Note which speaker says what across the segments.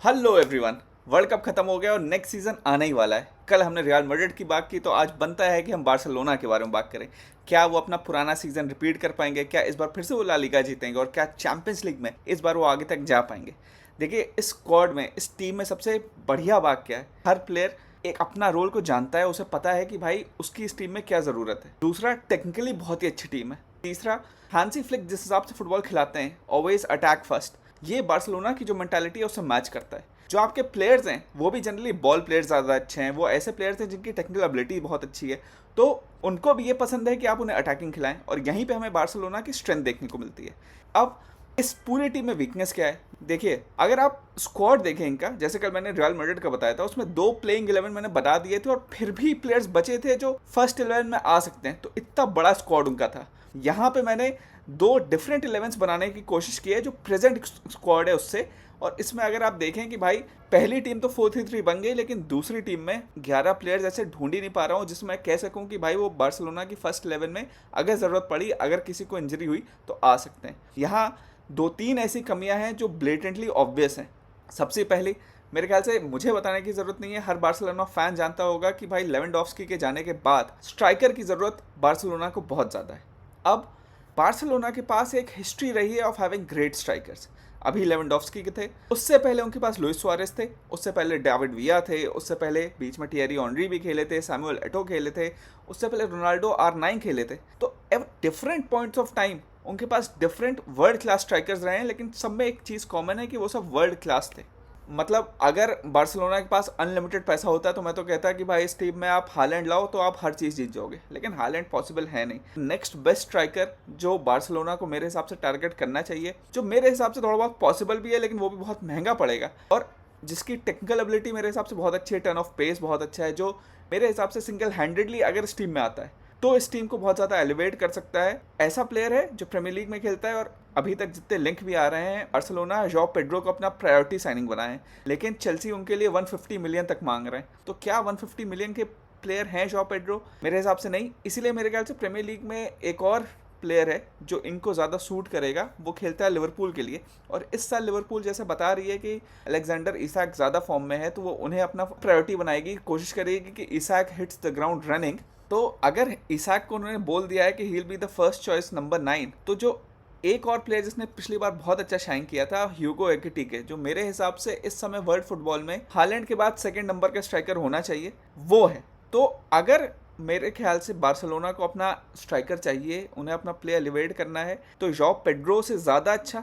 Speaker 1: Hello everyone. World cup खत्म हो गया और नेक्स्ट सीजन आने ही वाला है। कल हमने रियल मैड्रिड की बात की तो आज बनता है कि हम बार्सिलोना के बारे में बात करें। क्या वो अपना पुराना सीजन रिपीट कर पाएंगे? क्या इस बार फिर से वो ला लीगा जीतेंगे? और क्या चैंपियंस लीग में इस बार वो आगे तक जा पाएंगे? देखिए, इस स्क्वाड में, इस टीम में सबसे बढ़िया बात क्या है, हर प्लेयर एक अपना रोल को जानता है। उसे पता है कि भाई उसकी इस टीम में क्या ज़रूरत है। दूसरा, टेक्निकली बहुत ही अच्छी टीम है। तीसरा, हांसी फ्लिक जिस हिसाब से फुटबॉल खिलाते हैं, ऑलवेज अटैक फर्स्ट, ये बार्सिलोना की जो मेंटालिटी है उससे मैच करता है। जो आपके प्लेयर्स हैं वो भी जनरली बॉल प्लेयर्स ज़्यादा अच्छे हैं। वो ऐसे प्लेयर्स हैं जिनकी टेक्निकल एबिलिटी बहुत अच्छी है, तो उनको भी ये पसंद है कि आप उन्हें अटैकिंग खिलाएं। और यहीं पे हमें बार्सिलोना की स्ट्रेंथ देखने को मिलती है। अब इस पूरी टीम में वीकनेस क्या है? देखिए, अगर आप स्क्वाड देखें इनका, जैसे कल मैंने रियल मैड्रिड का बताया था, उसमें दो प्लेइंग 11 मैंने बता दिए थे और फिर भी प्लेयर्स बचे थे जो फर्स्ट 11 में आ सकते हैं। तो इतना बड़ा स्क्वाड उनका था। यहाँ पे मैंने दो डिफरेंट 11 बनाने की कोशिश की है जो प्रेजेंट स्क्वाड है उससे। और इसमें अगर आप देखें कि भाई पहली टीम तो 4-3-3 बन गई, लेकिन दूसरी टीम में 11 प्लेयर्स ऐसे ढूंढ ही नहीं पा रहा हूँ जिसमें मैं कह सकूँ कि भाई वो बार्सिलोना की फर्स्ट 11 में अगर ज़रूरत पड़ी, अगर किसी को इंजरी हुई तो आ सकते हैं। यहाँ दो तीन ऐसी कमियां हैं जो ब्लेटेंटली ऑब्वियस हैं। सबसे पहली, मेरे ख्याल से मुझे बताने की ज़रूरत नहीं है, हर बार्सिलोना फैन जानता होगा कि भाई लेवेंडोव्स्की के जाने के बाद स्ट्राइकर की ज़रूरत बार्सिलोना को बहुत ज़्यादा है। अब बार्सिलोना के पास एक हिस्ट्री रही है ऑफ हैविंग ग्रेट स्ट्राइकर्स। अभी लेवेंडोव्स्की के थे, उससे पहले उनके पास लुइस सुआरेस थे, उससे पहले डेविड विया थे, उससे पहले बीच में टियरी ऑनरी भी खेले थे, सैमुअल एटो खेले थे, उससे पहले रोनाल्डो R9 खेले थे। तो at different points of time उनके पास डिफरेंट वर्ल्ड क्लास स्ट्राइकर्स रहे हैं, लेकिन सब में एक चीज़ कॉमन है कि वो सब वर्ल्ड क्लास थे। मतलब अगर बार्सिलोना के पास अनलिमिटेड पैसा होता तो मैं तो कहता कि भाई इस टीम में आप हालैंड लाओ तो आप हर चीज़ जीत जाओगे, लेकिन हालैंड पॉसिबल है नहीं। नेक्स्ट बेस्ट स्ट्राइकर जो बार्सिलोना को मेरे हिसाब से टारगेट करना चाहिए, जो मेरे हिसाब से थोड़ा बहुत पॉसिबल भी है लेकिन वो भी बहुत महंगा पड़ेगा, और जिसकी टेक्निकल एबिलिटी मेरे हिसाब से बहुत अच्छी है, टर्न ऑफ पेस बहुत अच्छा है, जो मेरे हिसाब से सिंगल हैंडेडली अगर इस टीम में आता है तो इस टीम को बहुत ज़्यादा एलिवेट कर सकता है। ऐसा प्लेयर है जो प्रीमियर लीग में खेलता है और अभी तक जितने लिंक भी आ रहे हैं, बार्सिलोना जॉ पेड्रो को अपना प्रायोरिटी साइनिंग बनाए हैं, लेकिन चेल्सी उनके लिए 150 मिलियन तक मांग रहे हैं। तो क्या 150 मिलियन के प्लेयर हैं जॉ पेड्रो? मेरे हिसाब से नहीं। इसीलिए मेरे ख्याल से प्रीमियर लीग में एक और प्लेयर है जो इनको ज़्यादा सूट करेगा, वो खेलता है लिवरपूल के लिए। और इस साल लिवरपूल जैसे बता रही है कि अलेक्जेंडर इसाक ज़्यादा फॉर्म में है, तो वो उन्हें अपना प्रायोरिटी बनाएगी, कोशिश करेगी कि Isak hits the ground running. तो अगर इसाक को उन्होंने बोल दिया है कि he will be the first choice number 9, तो जो एक और प्लेयर जिसने पिछली बार बहुत अच्छा शाइन किया था, ह्यूगो एकिटिके, जो मेरे हिसाब से इस समय वर्ल्ड फुटबॉल में हालैंड के बाद सेकंड नंबर का स्ट्राइकर होना चाहिए, वो है। तो अगर मेरे ख्याल से बार्सिलोना को अपना स्ट्राइकर चाहिए, उन्हें अपना प्ले एलिवेट करना है, तो जॉ पेड्रो से ज़्यादा अच्छा,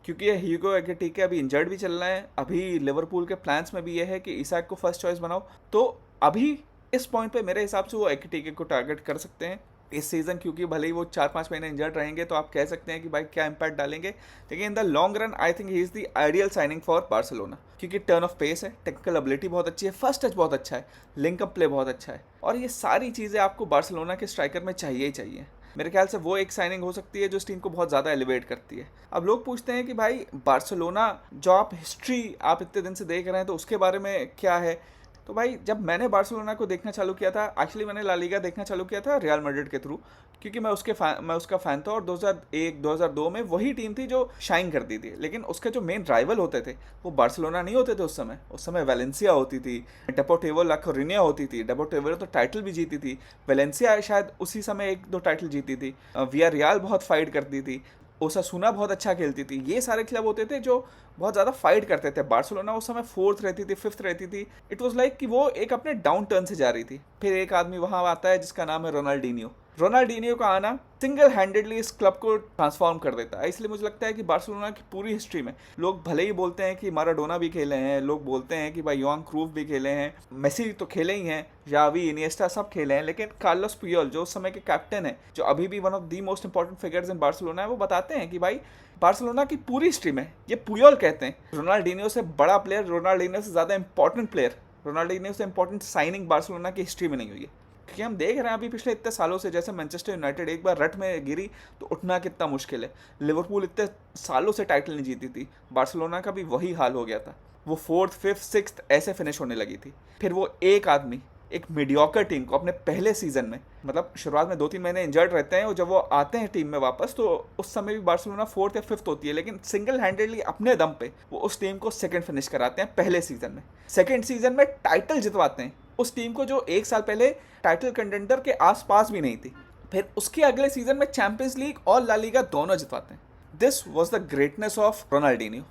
Speaker 1: क्योंकि ये ह्यूगो एकिटिके अभी इंजर्ड भी चल रहा है। अभी लिवरपूल के प्लान्स में भी ये है कि इसाक को फर्स्ट चॉइस बनाओ। तो अभी इस पॉइंट पे मेरे हिसाब से वो एकिटिके को टारगेट कर सकते हैं इस सीज़न, क्योंकि भले ही वो 4-5 महीने इंजर्ड रहेंगे तो आप कह सकते हैं कि भाई क्या इम्पैक्ट डालेंगे, लेकिन in the long run I think he is the ideal signing for Barcelona, क्योंकि टर्न ऑफ पेस है, टेक्निकल एबिलिटी बहुत अच्छी है, फर्स्ट टच बहुत अच्छा है, लिंक अप प्ले बहुत अच्छा है, और ये सारी चीज़ें आपको बार्सिलोना के स्ट्राइकर में चाहिए ही चाहिए। मेरे ख्याल से वो एक साइनिंग हो सकती है जो इस टीम को बहुत ज़्यादा एलिवेट करती है। अब लोग पूछते हैं कि भाई बार्सिलोना जो आप हिस्ट्री आप इतने दिन से देख रहे हैं तो उसके बारे में क्या है? तो भाई जब मैंने बार्सिलोना को देखना चालू किया था, एक्चुअली मैंने ला लीगा देखना चालू किया था रियल मैड्रिड के थ्रू, क्योंकि मैं उसका फ़ैन था, और 2001-2002 में वही टीम थी जो शाइन करती थी। लेकिन उसके जो मेन राइवल होते थे वो बार्सिलोना नहीं होते थे उस समय वेलेंसिया होती थी, डेपोर्टिवो ला कोरुनिया होती थी। डेपोर्टिवो तो टाइटल भी जीती थी, वेलेंसिया शायद उसी समय 1-2 टाइटल जीती थी, विया रियाल बहुत फाइट करती थी, ओसासुना बहुत अच्छा खेलती थी। ये सारे क्लब होते थे जो बहुत ज़्यादा फाइट करते थे। बार्सिलोना उस समय फोर्थ रहती थी, फिफ्थ रहती थी। इट वाज लाइक कि वो एक अपने डाउन टर्न से जा रही थी। फिर एक आदमी वहाँ आता है जिसका नाम है रोनाल्डिनियो। रोनाल्डिनियो का आना सिंगल हैंडेडली इस क्लब को ट्रांसफॉर्म कर देता है। इसलिए मुझे लगता है कि बार्सिलोना की पूरी हिस्ट्री में लोग भले ही बोलते हैं कि माराडोना भी खेले हैं, लोग बोलते हैं कि भाई योहान क्रूफ भी खेले हैं, मेसी तो खेले ही हैं, जावी, इनिएस्टा सब खेले हैं, लेकिन कार्लोस पुयोल जो उस समय के कैप्टन है, जो अभी भी one of the most important figures in Barcelona है, वो बताते हैं कि भाई बार्सिलोना की पूरी हिस्ट्री में ये पुयोल कहते हैं रोनाल्डिनियो से बड़ा प्लेयर, रोनाल्डिनियो से ज़्यादा इंपॉर्टेंट प्लेयर, रोनाल्डिनियो से इंपॉर्टेंट साइनिंग बार्सिलोना की हिस्ट्री में नहीं हुई है। क्योंकि हम देख रहे हैं अभी पिछले इतने सालों से, जैसे मैनचेस्टर यूनाइटेड एक बार रट में गिरी तो उठना कितना मुश्किल है। लिवरपूल इतने सालों से टाइटल नहीं जीती थी, बार्सिलोना का भी वही हाल हो गया था। वो फोर्थ, फिफ्थ, सिक्स्थ ऐसे फिनिश होने लगी थी। फिर वो एक आदमी एक मीडियोकर टीम को अपने पहले सीजन में, मतलब शुरुआत में 2-3 महीने इंजर्ड रहते हैं और जब वो आते हैं टीम में वापस तो उस समय भी बार्सिलोना 4th या 5th होती है, लेकिन सिंगल हैंडेडली अपने दम पे वो उस टीम को सेकंड फिनिश कराते हैं पहले सीजन में। सेकंड सीजन में टाइटल जितवाते हैं उस टीम को जो एक साल पहले टाइटल कंटेंडर के आसपास भी नहीं थी। फिर उसके अगले सीजन में चैंपियंस लीग और ला लीगा दोनों जितवाते हैं। This was the greatness of Ronaldinho.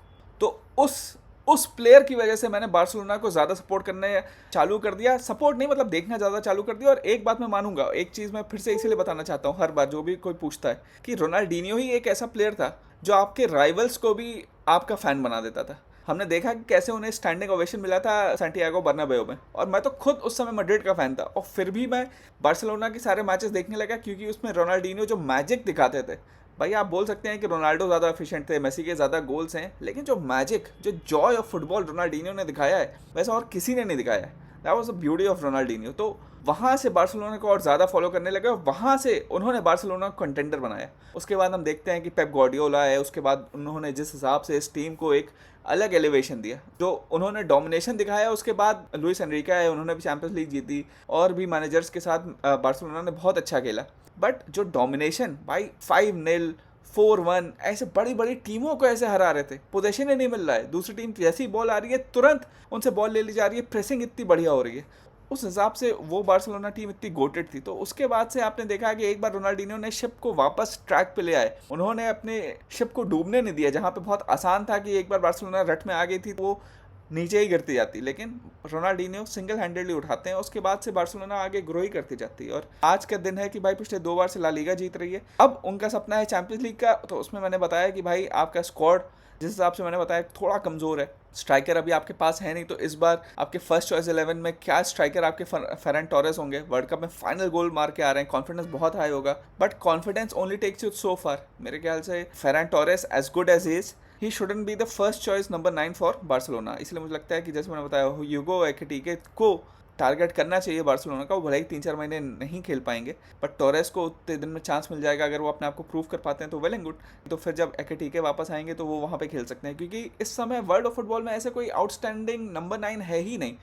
Speaker 1: तो उस प्लेयर की वजह से मैंने बार्सिलोना को ज़्यादा सपोर्ट करने चालू कर दिया। सपोर्ट नहीं, मतलब देखना ज़्यादा चालू कर दिया। और एक बात मैं मानूंगा, एक चीज़ मैं फिर से इसीलिए बताना चाहता हूँ हर बार जो भी कोई पूछता है, कि रोनाल्डिनियो ही एक ऐसा प्लेयर था जो आपके राइवल्स को भी आपका फ़ैन बना देता था। हमने देखा कि कैसे उन्हें स्टैंडिंग ओवेशन मिला था सैंटियागो बर्नाबेउ में, और मैं तो खुद उस समय मैड्रिड का फ़ैन था और फिर भी मैं बार्सिलोना के सारे मैचेस देखने लगा, क्योंकि उसमें रोनाल्डिनियो जो मैजिक दिखाते थे। भाई आप बोल सकते हैं कि रोनाल्डो ज़्यादा एफिशिएंट थे, मेसी के ज़्यादा गोल्स हैं, लेकिन जो मैजिक, जो जॉय ऑफ फुटबॉल रोनाल्डिनियो ने दिखाया है वैसा और किसी ने नहीं दिखाया है। That was the beauty of Ronaldinho. तो वहाँ से बार्सिलोना को और ज़्यादा फॉलो करने लगे और वहाँ से उन्होंने बार्सिलोना को कंटेंडर बनाया। उसके बाद हम देखते हैं कि पेप गार्डियोला है, उसके बाद उन्होंने जिस हिसाब से इस टीम को एक अलग एलिवेशन दिया, जो उन्होंने डोमिनेशन दिखाया। उसके बाद लुइस एनरिका है, उन्होंने भी चैंपियंस लीग जीती और भी मैनेजर्स के साथ बार्सिलोना ने बहुत अच्छा खेला। बट जो डोमिनेशन भाई 5-0 4-1 ऐसे बड़ी बड़ी टीमों को ऐसे हरा रहे थे, पोजीशन ही नहीं मिल रहा है, दूसरी टीम जैसी बॉल आ रही है तुरंत उनसे बॉल ले ली जा रही है, प्रेसिंग इतनी बढ़िया हो रही है। उस हिसाब से वो बार्सिलोना टीम इतनी गोटेड थी। तो उसके बाद से आपने देखा कि एक बार रोनाल्डिनियो ने शिप को वापस ट्रैक पे ले आए, उन्होंने अपने शिप को डूबने नहीं दिया। जहाँ पे बहुत आसान था कि एक बार बार्सिलोना रट में आ गई थी तो वो नीचे ही गिरती जाती, लेकिन रोनाल्डिनियो सिंगल हैंडेडली उठाते हैं। उसके बाद से बार्सिलोना आगे ग्रो ही करती जाती है और आज का दिन है कि भाई पिछले 2 बार से ला लीगा जीत रही है। अब उनका सपना है चैंपियंस लीग का। तो उसमें मैंने बताया कि भाई आपका स्क्वाड जिस हिसाब से मैंने बताया थोड़ा कमज़ोर है, स्ट्राइकर अभी आपके पास है नहीं। तो इस बार आपके फर्स्ट चॉइस 11 में क्या स्ट्राइकर आपके फेरन टोरेस होंगे। वर्ल्ड कप में फाइनल गोल मार के आ रहे हैं, कॉन्फिडेंस बहुत हाई होगा, but confidence only takes you so far. मेरे ख्याल से Ferran Torres as good as is, he shouldn't be the first choice number 9 for Barcelona. इसलिए मुझे लगता है कि जैसे मैंने बताया ह्यूगो एक्टिके को टारगेट करना चाहिए बार्सिलोना का। वो भले ही 3-4 महीने नहीं खेल पाएंगे, बट टोरेस को उतने दिन में चांस मिल जाएगा। अगर वो अपने आप को प्रूव कर पाते हैं तो वेल एंड गुड। तो फिर जब एक्टिके वापस आएंगे तो वो वहाँ पे खेल सकते हैं, क्योंकि इस समय वर्ल्ड ऑफ फुटबॉल में ऐसे कोई आउटस्टैंडिंग नंबर 9 है ही नहीं।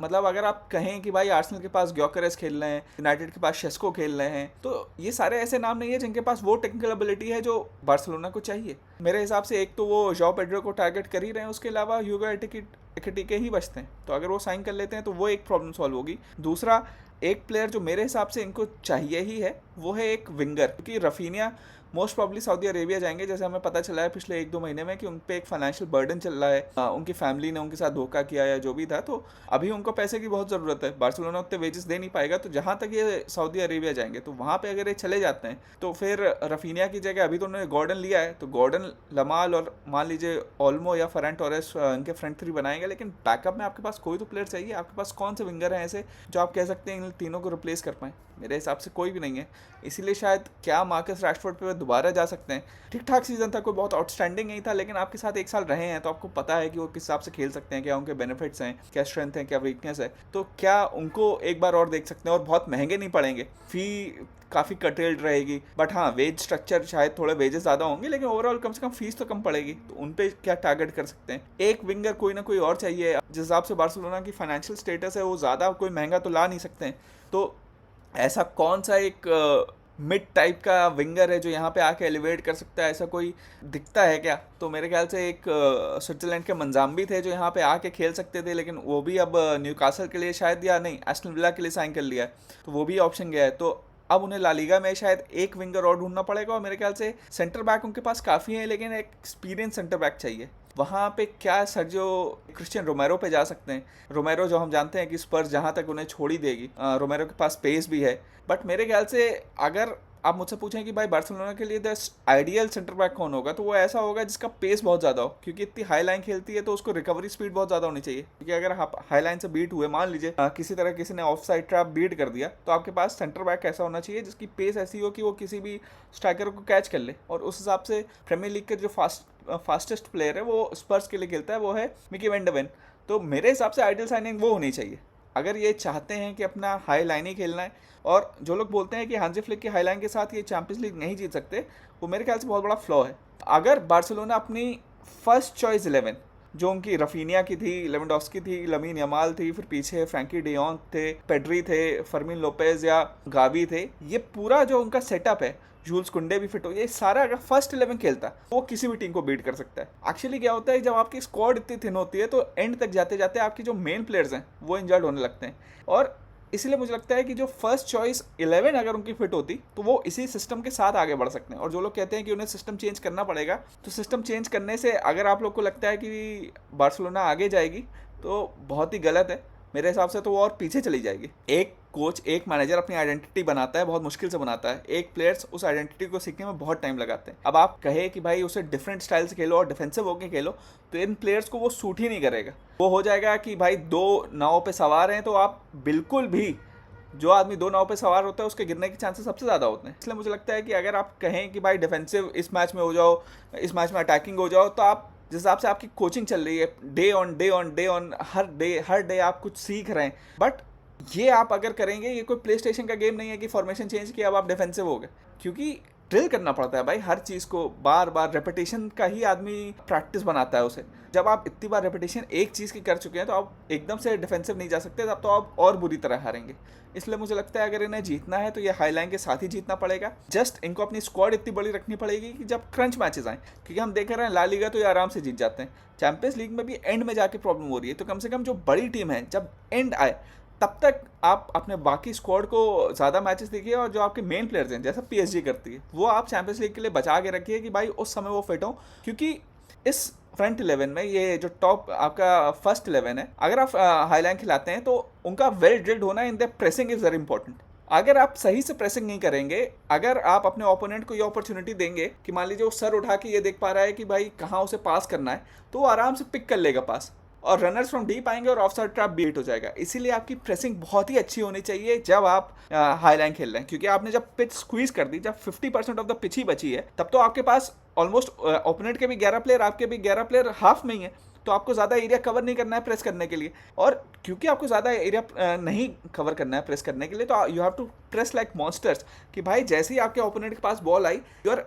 Speaker 1: मतलब अगर आप कहें कि भाई आर्सेनल के पास ग्योकरेस खेल रहे हैं, यूनाइटेड के पास शेस्को खेल रहे हैं, तो ये सारे ऐसे नाम नहीं है जिनके पास वो टेक्निकल एबिलिटी है जो बार्सिलोना को चाहिए। मेरे हिसाब से एक तो वो जॉ पेड्रो को टारगेट कर ही रहे हैं, उसके अलावा ह्यूगो एक्टिके ही बचते हैं। तो अगर वो साइन कर लेते हैं तो वो एक प्रॉब्लम सॉल्व होगी। दूसरा, एक प्लेयर जो मेरे हिसाब से इनको चाहिए ही है वो है एक विंगर, क्योंकि Raphinha most probably Saudi Arabia जाएंगे। जैसे हमें पता चला है पिछले 1-2 महीने में कि उन पे एक फाइनेंशियल बर्डन चल रहा है, उनकी फैमिली ने उनके साथ धोखा किया या जो भी था, तो अभी उनको पैसे की बहुत ज़रूरत है। बार्सिलोना उतने वेजेस दे नहीं पाएगा, तो जहाँ तक ये सऊदी अरेबिया जाएंगे तो वहाँ पे अगर ये चले जाते हैं तो फिर रफीनिया की जगह अभी तो उन्होंने गॉर्डन लिया है, तो गॉर्डन, लमाल और मान लीजिए ओल्मो या फरहान टोरेस इनके फ्रंट 3 बनाएंगे। लेकिन बैकअप में आपके पास कोई तो प्लेयर चाहिए। आपके पास कौन से विंगर हैं ऐसे जो आप कह सकते हैं इन तीनों को रिप्लेस कर पाएँ? मेरे हिसाब से कोई भी नहीं है। इसीलिए शायद क्या मार्कस रैशफोर्ड पे दोबारा जा सकते हैं। ठीक ठाक सीजन था, कोई बहुत आउटस्टैंडिंग नहीं था, लेकिन आपके साथ 1 साल रहे हैं तो आपको पता है कि वो किस हिसाब से खेल सकते हैं, क्या उनके बेनिफिट्स हैं, क्या स्ट्रेंथ है, क्या वीकनेस है। तो क्या उनको एक बार और देख सकते हैं, और बहुत महंगे नहीं पड़ेंगे, फी काफ़ी कटेल्ड रहेगी। बट हाँ, वेज स्ट्रक्चर शायद थोड़े वेजेस ज़्यादा होंगे, लेकिन ओवरऑल कम से कम फीस तो कम पड़ेगी। तो उन पे क्या टारगेट कर सकते हैं? एक विंगर कोई ना कोई और चाहिए। जिस हिसाब से बार्सिलोना की फाइनेंशियल स्टेटस है, वो ज़्यादा कोई महंगा तो ला नहीं सकते हैं। तो ऐसा कौन सा एक मिड टाइप का विंगर है जो यहाँ पे आके एलिवेट कर सकता है? ऐसा कोई दिखता है क्या? तो मेरे ख्याल से एक स्विट्जरलैंड के मंजाम्बी थे जो यहाँ पे आके खेल सकते थे, लेकिन वो भी अब न्यूकासल के लिए शायद, या नहीं, एस्टन विला के लिए साइन कर लिया है, तो वो भी ऑप्शन गया है। तो अब उन्हें ला लीगा में शायद एक विंगर और ढूंढना पड़ेगा। और मेरे ख्याल से सेंटर बैक उनके पास काफ़ी है, लेकिन एक एक्सपीरियंस सेंटर बैक चाहिए। वहाँ पे क्या सर्जियो क्रिस्टियन रोमेरो पे जा सकते हैं। रोमेरो जो हम जानते हैं कि स्पर्स जहाँ तक उन्हें छोड़ ही देगी, रोमेरो के पास पेस भी है। बट मेरे ख्याल से अगर आप मुझसे पूछें कि भाई बार्सिलोना के लिए द आइडियल सेंटर बैक कौन होगा, तो वो ऐसा होगा जिसका पेस बहुत ज़्यादा हो, क्योंकि इतनी हाई लाइन खेलती है तो उसको रिकवरी स्पीड बहुत ज़्यादा होनी चाहिए। क्योंकि अगर आप हाई लाइन से बीट हुए, मान लीजिए किसी तरह किसी ने ऑफ साइड ट्रैप बीट कर दिया, तो आपके पास सेंटर बैक ऐसा होना चाहिए जिसकी पेस ऐसी हो कि वो किसी भी स्ट्राइकर को कैच कर ले। और उस हिसाब से प्रीमियर लीग के जो फास्टेस्ट प्लेयर है वो स्पर्स के लिए खेलता है, वो है मिकी वैन डे वेन। तो मेरे हिसाब से आइडियल साइनिंग वो होनी चाहिए अगर ये चाहते हैं कि अपना हाई लाइन ही खेलना है। और जो लोग बोलते हैं कि हांजी फ्लिक की हाई लाइन के साथ ये चैंपियंस लीग नहीं जीत सकते, वो मेरे ख्याल से बहुत बड़ा फ्लॉ है। अगर बार्सिलोना अपनी फर्स्ट चॉइस 11 जो उनकी रफीनिया की थी, लेवेंडोव्स्की थी, लमीन यमाल थी, फिर पीछे फ्रैंकी डियोंग थे, पेड्री थे, फर्मिन लोपेज या गावी थे, ये पूरा जो उनका सेटअप है, जूल्स कुंडे भी फिट हो, ये सारा अगर फर्स्ट 11 खेलता तो वो किसी भी टीम को बीट कर सकता है। एक्चुअली क्या होता है, जब आपकी स्क्वाड इतनी थिन होती है तो एंड तक जाते जाते आपकी जो मेन प्लेयर्स हैं वो इंजर्ड होने लगते हैं, और इसलिए मुझे लगता है कि जो फर्स्ट चॉइस 11 अगर उनकी फिट होती तो वो इसी सिस्टम के साथ आगे बढ़ सकते हैं। और जो लोग कहते हैं कि उन्हें सिस्टम चेंज करना पड़ेगा, तो सिस्टम चेंज करने से अगर आप लोग को लगता है कि बार्सिलोना आगे जाएगी तो बहुत ही गलत है। मेरे हिसाब से तो वो और पीछे चली जाएगी। एक कोच, एक मैनेजर अपनी आइडेंटिटी बनाता है, बहुत मुश्किल से बनाता है। एक प्लेयर्स उस आइडेंटिटी को सीखने में बहुत टाइम लगाते हैं। अब आप कहे कि भाई उसे डिफरेंट स्टाइल से खेलो और डिफेंसिव होकर खेलो, तो इन प्लेयर्स को वो सूट ही नहीं करेगा। वो हो जाएगा कि भाई दो नाव पे सवार हैं, तो आप बिल्कुल भी, जो आदमी दो नाव पे सवार होता है उसके गिरने के चांसेस सबसे ज़्यादा होते हैं। इसलिए मुझे लगता है कि अगर आप कहें कि भाई डिफेंसिव इस मैच में हो जाओ, इस मैच में अटैकिंग हो जाओ, तो आप जिस हिसाब से आपकी कोचिंग चल रही है, डे ऑन हर डे आप कुछ सीख रहे हैं, बट ये आप अगर करेंगे, ये कोई प्ले स्टेशन का गेम नहीं है कि फॉर्मेशन चेंज किया अब आप डिफेंसिव हो गए, क्योंकि ड्रिल करना पड़ता है भाई हर चीज़ को, बार बार रेपिटेशन का ही आदमी प्रैक्टिस बनाता है उसे। जब आप इतनी बार रेपिटेशन एक चीज़ की कर चुके हैं तो आप एकदम से डिफेंसिव नहीं जा सकते, तब तो आप और बुरी तरह हारेंगे। इसलिए मुझे लगता है अगर इन्हें जीतना है तो ये हाईलाइन के साथ ही जीतना पड़ेगा। जस्ट इनको अपनी स्क्वाड इतनी बड़ी रखनी पड़ेगी कि जब क्रंच मैचेस आएँ, क्योंकि हम देख रहे हैं ला लीगा तो ये आराम से जीत जाते हैं, चैंपियंस लीग में भी एंड में जाके प्रॉब्लम हो रही है। तो कम से कम जो बड़ी टीम है जब एंड आए तब तक आप अपने बाकी स्क्वाड को ज़्यादा मैचेस देखिए, और जो आपके मेन प्लेयर्स हैं जैसा PSG करती है, वो आप चैंपियंस लीग के लिए बचा के रखिए कि भाई उस समय वो फिट हो। क्योंकि इस फ्रंट 11 में ये जो टॉप आपका फर्स्ट 11 है, अगर आप हाईलाइन खिलाते हैं तो उनका वेल ड्रिल्ड होना in the pressing is very important. अगर आप सही से प्रेसिंग नहीं करेंगे, अगर आप अपने ओपोनेंट को ये अपॉर्चुनिटी देंगे कि मान लीजिए वो सर उठा के ये देख पा रहा है कि भाई कहाँ उसे पास करना है, तो वो आराम से पिक कर लेगा पास, और रनर्स फ्रॉम डीप आएंगे और ऑफ साइड ट्रैप बीट हो जाएगा। इसीलिए आपकी प्रेसिंग बहुत ही अच्छी होनी चाहिए जब आप हाई लाइन खेल रहे हैं, क्योंकि आपने जब पिच स्क्वीज कर दी, जब 50% ऑफ द पिच ही बची है, तब तो आपके पास ऑलमोस्ट ओपोनेंट के भी 11 प्लेयर, आपके भी 11 प्लेयर हाफ में ही है, तो आपको ज़्यादा एरिया कवर नहीं करना है प्रेस करने के लिए। और क्योंकि आपको ज़्यादा एरिया नहीं कवर करना है प्रेस करने के लिए, तो you have to press like monsters, कि भाई जैसे ही आपके ओपोनेंट के पास बॉल आई, you are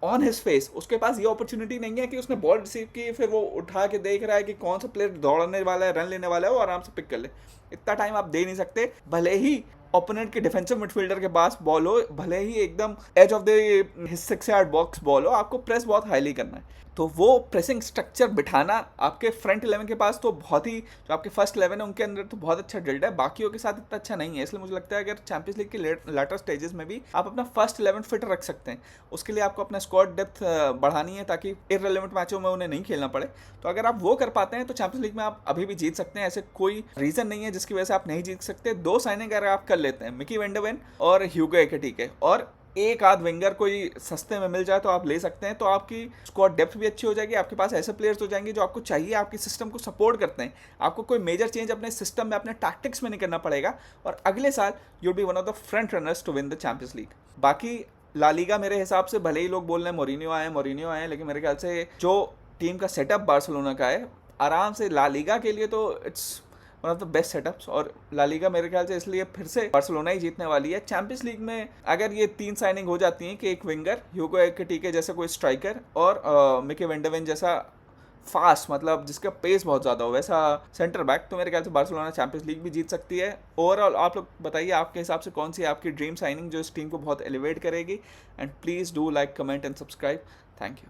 Speaker 1: on his face. उसके पास ये अपॉर्चुनिटी नहीं है कि उसने बॉल रिसीव की फिर वो उठा के देख रहा है कि कौन सा प्लेयर दौड़ने वाला है, रन लेने वाला है, वो आराम से पिक कर ले। इतना टाइम आप दे नहीं सकते, भले ही ओपोनेंट के डिफेंसिव मिडफील्डर के पास बॉल हो, भले ही एकदम edge of the 6 yard box ball हो, आपको प्रेस बहुत हाईली करना है। तो वो प्रेसिंग स्ट्रक्चर बिठाना आपके फ्रंट 11 के पास तो बहुत ही, जो आपके फर्स्ट 11 है उनके अंदर तो बहुत अच्छा ड्रिल्ड है, बाकियों के साथ इतना अच्छा नहीं है। इसलिए मुझे लगता है अगर चैंपियंस लीग के लेटर स्टेजेस में भी आप अपना फर्स्ट 11 फिट रख सकते हैं, उसके लिए आपको अपना स्क्वाड डेप्थ बढ़ानी है ताकि इररिलेवेंट मैचों में उन्हें नहीं खेलना पड़े। तो अगर आप वो कर पाते हैं तो चैंपियंस लीग में आप अभी भी जीत सकते हैं। ऐसे कोई रीज़न नहीं है जिसकी वजह से आप नहीं जीत सकते। 2 साइनिंग अगर आप कर लेते हैं, मिकी वेंडरवेन और ह्यूगो एकिटिके, और एक आध विंगर कोई सस्ते में मिल जाए तो आप ले सकते हैं, तो आपकी स्क्वाड डेप्थ भी अच्छी हो जाएगी। आपके पास ऐसे प्लेयर्स हो जाएंगे जो आपको चाहिए, आपके सिस्टम को सपोर्ट करते हैं। आपको कोई मेजर चेंज अपने सिस्टम में, अपने टैक्टिक्स में नहीं करना पड़ेगा, और अगले साल you will be one of the front runners to win the champions league. बाकी ला लीगा मेरे हिसाब से, भले ही लोग बोल रहे हैं मोरिनियो आए, लेकिन मेरे ख्याल से जो टीम का सेटअप बार्सिलोना का है, आराम से ला लीगा के लिए तो it's one of the best setups. और ला लीगा मेरे ख्याल से इसलिए फिर से बार्सिलोना ही जीतने वाली है। चैंपियंस लीग में अगर ये 3 साइनिंग हो जाती हैं कि एक विंगर, ह्यूगो एकिटिके जैसा कोई स्ट्राइकर, और मिकी वेंडरवेन जैसा फास्ट, मतलब जिसका पेस बहुत ज़्यादा हो, वैसा सेंटर बैक, तो मेरे ख्याल से बार्सिलोना चैंपियंस लीग भी जीत सकती है। ओवरऑल आप लोग बताइए आपके हिसाब से कौन सी है आपकी ड्रीम साइनिंग जो इस टीम को बहुत एलिवेट करेगी। And please do like, comment and subscribe. Thank you.